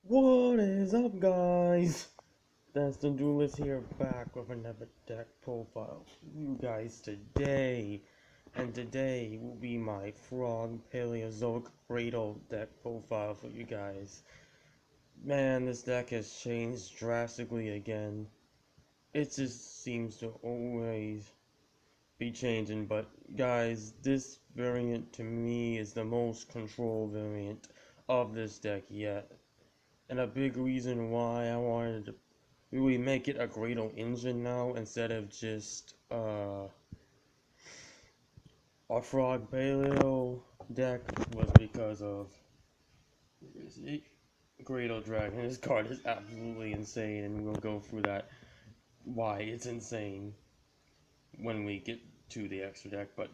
What is up, guys? That's the Duelist here, back with another deck profile for you guys today. And today will be my Frog Paleozoic Graydle deck profile for you guys. Man, this deck has changed drastically again. It just seems to always be changing, but guys, this variant to me is the most control variant of this deck yet. And a big reason why I wanted to really make it a Graydle engine now instead of just a Frog Paleo deck was because of Graydle Dragon. This card is absolutely insane, and we'll go through that why it's insane when we get to the extra deck. But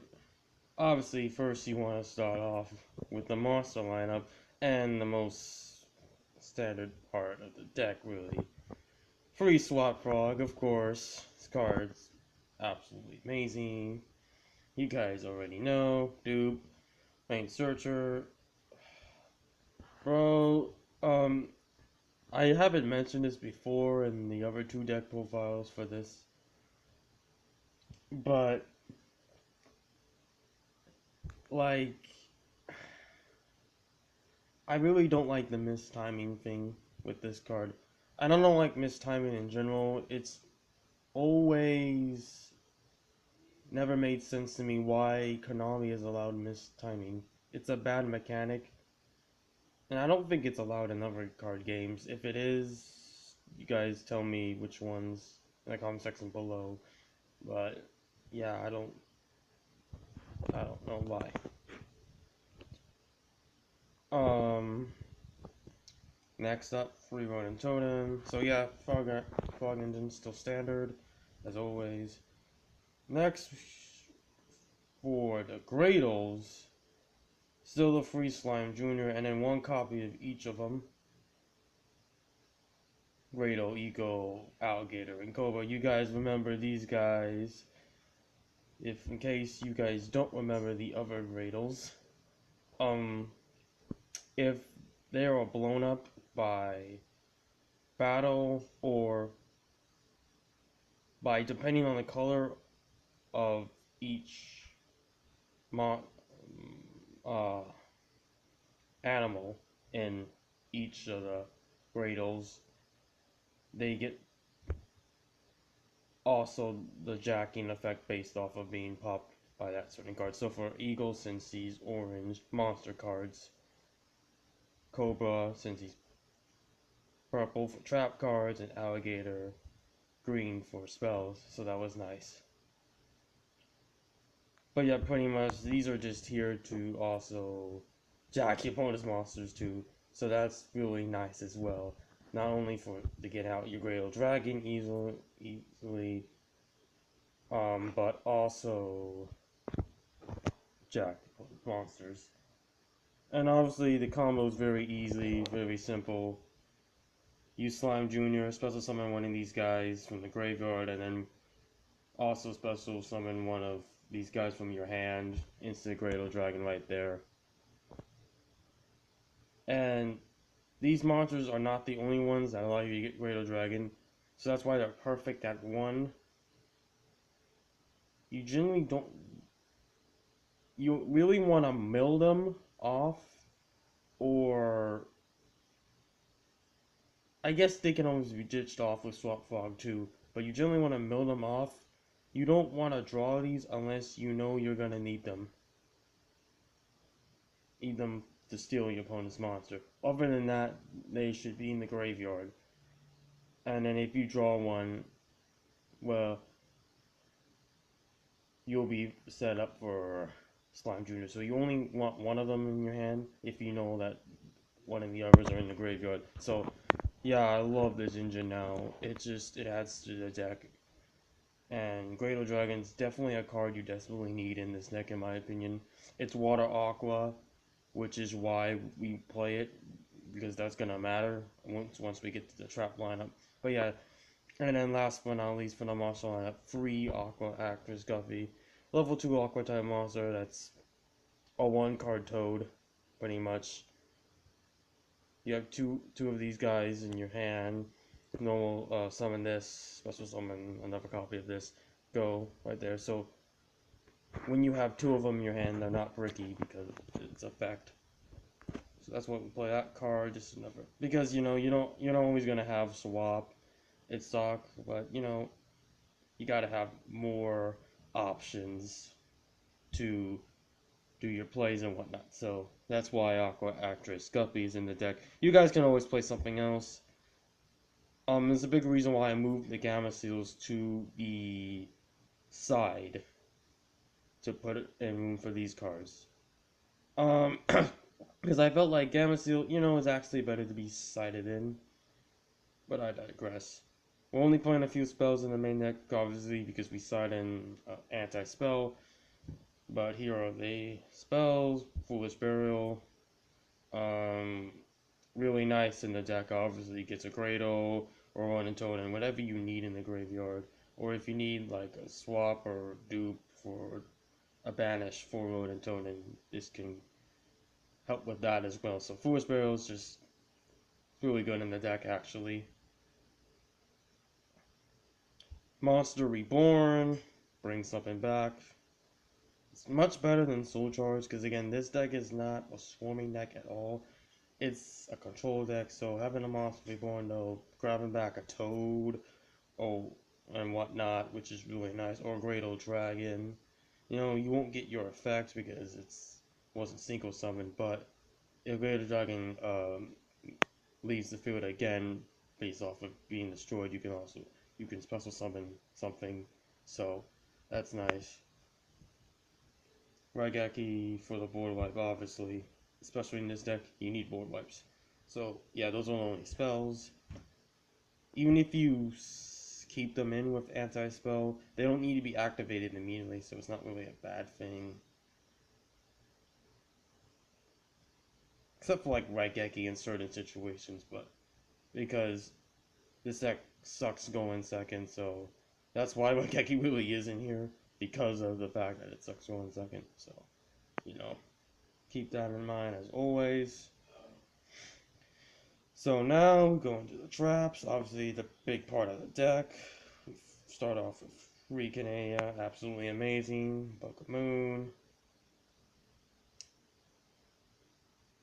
obviously, first you want to start off with the monster lineup and the most standard part of the deck, really. Free Swap Frog, of course. This card's absolutely amazing. You guys already know. Dupe. Main Searcher. Bro, I haven't mentioned this before in the other two deck profiles for this. But, like, I really don't like the mistiming thing with this card. I don't like mistiming in general. It's always never made sense to me why Konami has allowed mistiming. It's a bad mechanic, and I don't think it's allowed in other card games. If it is, you guys tell me which ones in the comment section below. But yeah, I don't know why. Um, Next up, Free Running Totem. So yeah, Frog Engine still standard as always. Next, for the Graydles, still the Free Slime Jr. and then one copy of each of them. Graydle, Eagle, Alligator, and Cobra. You guys remember these guys. If in case you guys don't remember the other Graydles, if they are blown up by battle or by depending on the color of each uh, animal in each of the Graydles, they get also the jacking effect based off of being popped by that certain card. So for Eagle, since he's orange, monster cards. Cobra, since he's purple for trap cards, and Alligator, green for spells. So that was nice. But yeah, pretty much these are just here to also jack your opponent's monsters too. So that's really nice as well. Not only for to get out your Graydle Dragon easily, but also jack monsters. And obviously the combo is very easy, very simple. Use Slime Jr., special summon one of these guys from the graveyard, and then also special summon one of these guys from your hand. Instant Graydle Dragon right there. And these monsters are not the only ones that allow you to get Graydle Dragon, so that's why they're perfect at 1. You generally don't... You really want to mill them off, or... I guess they can always be ditched off with Swap Frog too, but you generally want to mill them off. You don't want to draw these unless you know you're going to need them. Need them to steal your opponent's monster. Other than that, they should be in the graveyard. And then if you draw one, well, you'll be set up for Slime Jr. So you only want one of them in your hand if you know that one of the others are in the graveyard. So yeah, I love this engine now. It adds to the deck. And Graydle Dragon's definitely a card you desperately need in this deck, in my opinion. It's Water Aqua, which is why we play it, because that's gonna matter once we get to the trap lineup. But yeah, and then last but not least for the monster lineup, free Aqua Actress Guffy. Level 2 Aqua type monster that's a 1 card toad, pretty much. You have two of these guys in your hand. Normal summon this, special summon another copy of this. Go right there. So when you have two of them in your hand, they're not bricky because it's effect. So that's what we play that card. Just another because you're not always gonna have swap. It's stock, but you gotta have more options to do your plays and whatnot. So that's why Aqua Actress Guppy's in the deck. You guys can always play something else. There's a big reason why I moved the Gamma Seals to the side to put it in room for these cards. Because I felt like Gamma Seal, is actually better to be sided in. But I digress. We're only playing a few spells in the main deck, obviously, because we side in anti-spell. But here are the spells. Foolish Burial. Really nice in the deck, obviously. Gets a Graydle or Ronin Totem, whatever you need in the graveyard. Or if you need like a swap or dupe for a banish for Ronin Totem, this can help with that as well. So Foolish Burial is just really good in the deck, actually. Monster Reborn, bring something back. It's much better than Soul Charge, because again, this deck is not a swarming deck at all. It's a control deck, so having a Monster Reborn, though, grabbing back a Toad, and whatnot, which is really nice, or Graydle Dragon. You won't get your effects because wasn't single summoned, but if Graydle Dragon leaves the field again, based off of being destroyed, you can special summon something, so that's nice. Raigeki for the board wipe, obviously, especially in this deck, you need board wipes. So yeah, those are the only spells. Even if you keep them in with anti-spell, they don't need to be activated immediately, so it's not really a bad thing. Except for like Raigeki in certain situations, but because this deck sucks going second, so that's why Raigeki really is in here, because of the fact that it sucks going second. So, keep that in mind as always. So now we go into the traps, obviously the big part of the deck. We start off with Rekanea, absolutely amazing, Book of Moon.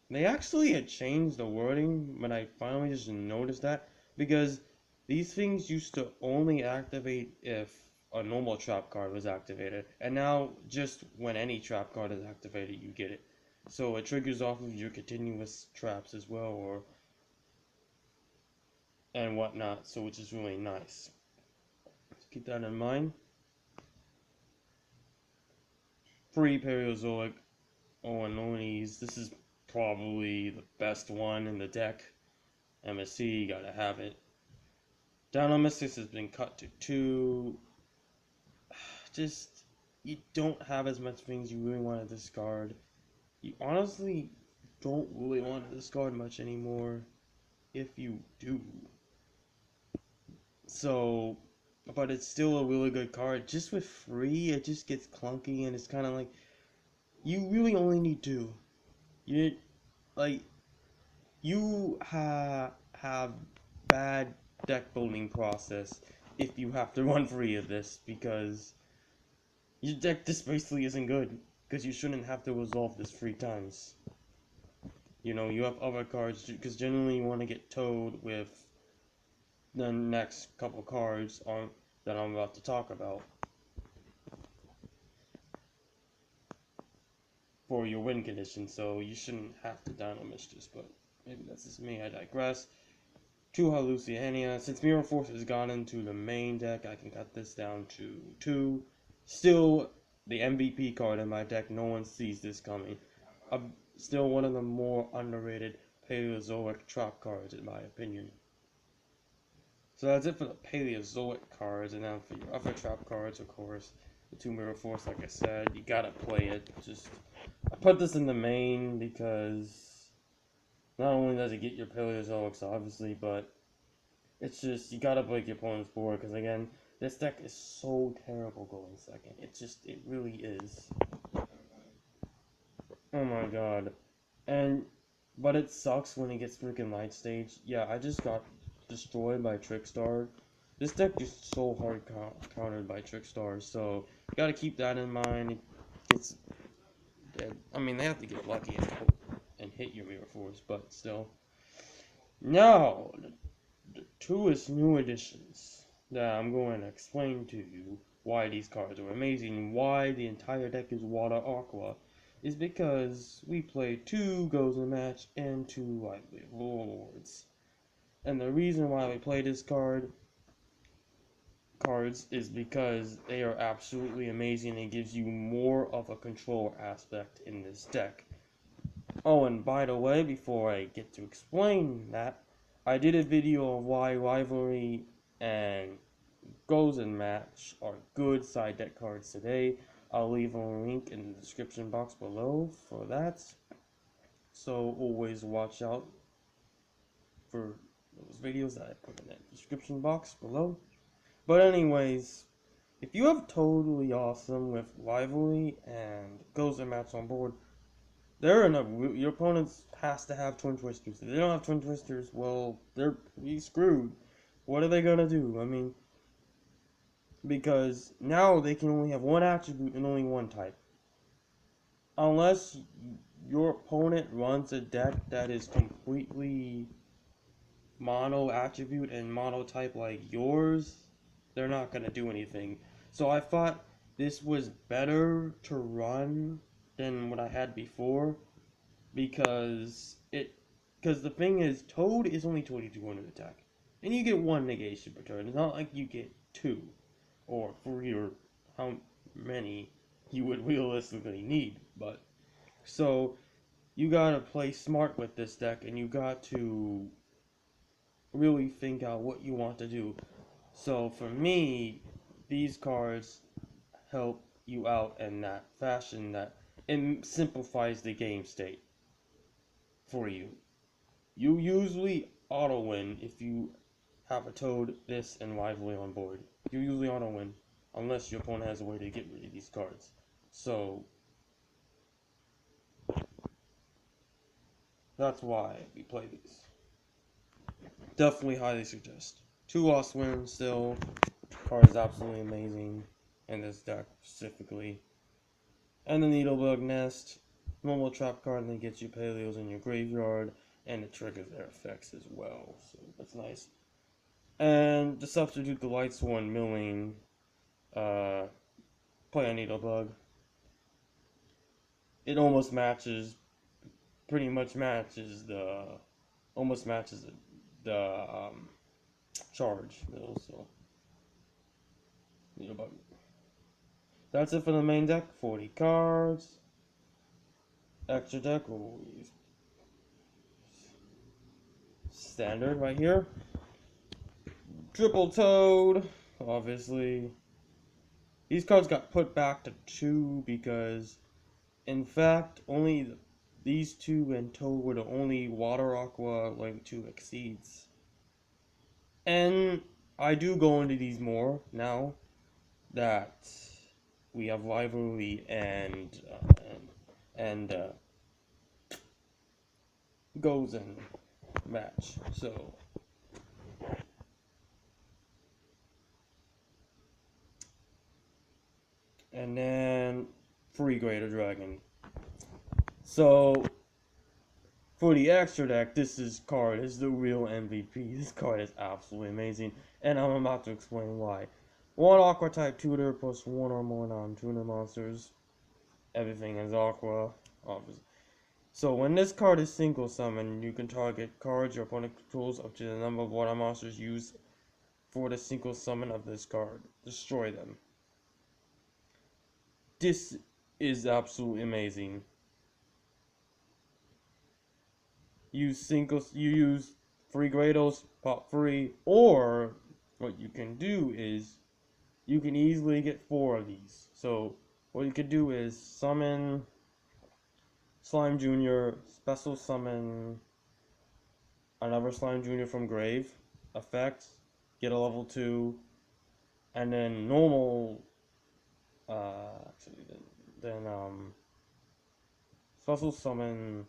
They actually had changed the wording when I finally just noticed that, because these things used to only activate if a normal trap card was activated, and now just when any trap card is activated, you get it. So it triggers off of your continuous traps as well, and whatnot, so which is really nice. So keep that in mind. Free Paleozoic Oanonis. This is probably the best one in the deck. MSC, you gotta have it. Down Mystics has been cut to 2. Just, you don't have as much things you really want to discard. You honestly don't really want to discard much anymore, if you do. So, but it's still a really good card. Just with 3, it just gets clunky, and it's kind of like, you really only need 2. You, like, you have bad deck building process if you have to run 3 of this, because your deck just basically isn't good, because you shouldn't have to resolve this 3 times. You have other cards, because generally you want to get Toad with the next couple cards that I'm about to talk about for your win condition, so you shouldn't have to Dino Mistress, but maybe that's just me, I digress. 2 Hallucinia. Since Mirror Force has gone into the main deck, I can cut this down to 2. Still, the MVP card in my deck, no one sees this coming. Still one of the more underrated Paleozoic trap cards, in my opinion. So that's it for the Paleozoic cards, and now for your other trap cards, of course, the 2 Mirror Force, like I said, you gotta play it. I put this in the main because not only does it get your Paleozoics, obviously, but it's just, you gotta break your opponent's board, because again, this deck is so terrible going second. It really is. Oh my god. And But it sucks when it gets freaking light stage. Yeah, I just got destroyed by Trickstar. This deck is so hard countered by Trickstar, so gotta keep that in mind. It's, I mean, they have to get lucky and hit your Mirror Force, but still. Now, the two new additions that I'm going to explain to you why these cards are amazing, why the entire deck is Water Aqua, is because we play 2 goes in a match and 2 Lively Warlords. And the reason why we play this cards is because they are absolutely amazing. It gives you more of a control aspect in this deck. Oh, and by the way, before I get to explain that, I did a video of why Rivalry and Goes and Match are good side deck cards today. I'll leave a link in the description box below for that. So always watch out for those videos that I put in that description box below. But anyways, if you have totally awesome with Rivalry and Goes and Match on board, they're enough. Your opponent has to have Twin Twisters. If they don't have Twin Twisters, well, they're screwed. What are they gonna do? I mean, because now they can only have one attribute and only one type. Unless your opponent runs a deck that is completely mono attribute and mono type like yours, they're not gonna do anything. So I thought this was better to run than what I had before, because the thing is, Toad is only 2200 attack, and you get 1 negation per turn. It's not like you get 2 or 3 or how many you would realistically need. But so you gotta play smart with this deck, and you got to really think out what you want to do. So for me, these cards help you out in that fashion, that it simplifies the game state for you. You usually auto win if you have a Toad, this, and Rivalry on board. You usually auto win, unless your opponent has a way to get rid of these cards. So that's why we play these. Definitely highly suggest. 2 lost wins still. Card is absolutely amazing in this deck specifically. And the Needlebug Nest, normal trap card, and it gets you Paleos in your graveyard, and it triggers their effects as well. So that's nice. And to substitute the Light Sworn Milling, play a Needlebug. It almost matches, pretty much matches almost matches the charge mill. So Needlebug. That's it for the main deck. 40 cards. Extra deck will use standard right here. Triple Toad, obviously. These cards got put back to 2 because, in fact, only these 2 and Toad were the only Water Aqua like 2 exceeds. And I do go into these more now that we have Rivalry and Goes and Match. So and then free Greater Dragon. So for the extra deck, this card is the real MVP. This card is absolutely amazing, and I'm about to explain why. 1 Aqua type tutor plus 1 or more non-tuner monsters. Everything is Aqua, obviously. So when this card is single summoned, you can target cards your opponent controls up to the number of water monsters used for the single summon of this card. Destroy them. This is absolutely amazing. You use 3 Graydles, pop 3, or what you can do is you can easily get 4 of these. So what you could do is summon Slime Jr., special summon another Slime Jr. from grave, effect, get a level 2, and then normal, then special summon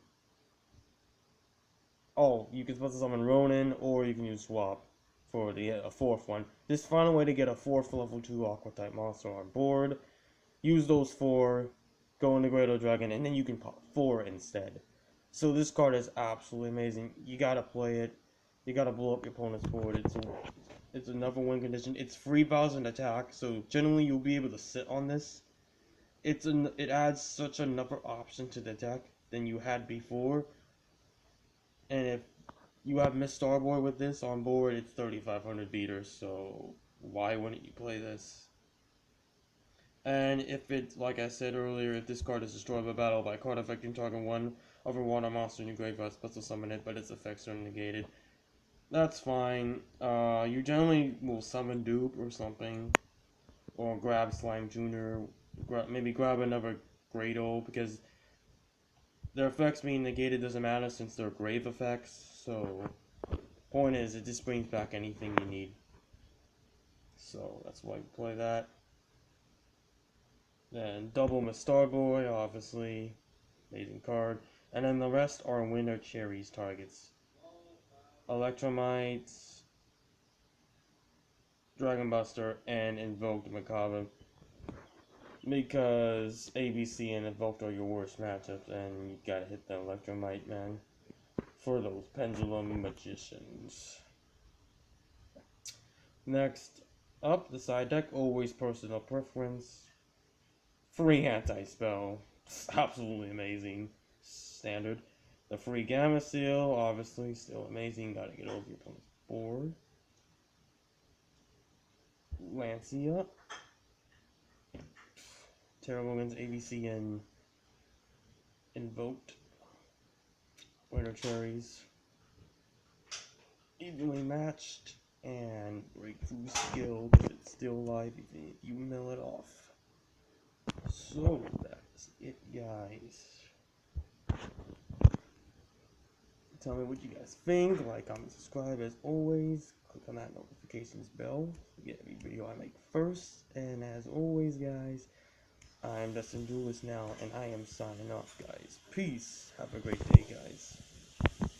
Oh, you can special summon Ronin, or you can use Swap for the fourth one. Just find a way to get a fourth level 2 Aqua type monster on board. Use those 4, go into Graydle Dragon, and then you can pop 4 instead. So this card is absolutely amazing. You gotta play it. You gotta blow up your opponent's board. It's another win condition. It's 3,000 attack, so generally you'll be able to sit on this. It adds such another option to the deck than you had before. And if you have Miss Starboy with this on board, it's 3,500 beaters, so why wouldn't you play this? And if it, like I said earlier, if this card is destroyed by battle by a card affecting target one other water monster in your graveyard, special summon it, but its effects are negated, that's fine. You generally will summon Dupe or something, or grab Slime Jr., maybe grab another Graydle, because their effects being negated doesn't matter since they're grave effects, so point is, it just brings back anything you need. So that's why we play that. Then double Miss Starboy, obviously, amazing card. And then the rest are Winter Cherries targets. Electromites, Dragon Buster, and Invoked Macabre. Because ABC and Invoked are your worst matchups, and you gotta hit the Electromite, man. For those Pendulum Magicians. Next up, the side deck, always personal preference. Free anti-spell. Absolutely amazing. Standard. The free Gamma Seal, obviously, still amazing. Gotta get over your opponent's board. Lancia. Terrible against ABC and Invoked. Winter Cherries. Evenly matched. And Breakthrough Skill, because it's still alive even if you mill it off. So, that's it, guys. Tell me what you guys think. Like, comment, subscribe as always. Click on that notifications bell to get every video I make first. And as always, guys, I'm Dustin Duelist now, and I am signing off, guys. Peace. Have a great day, guys.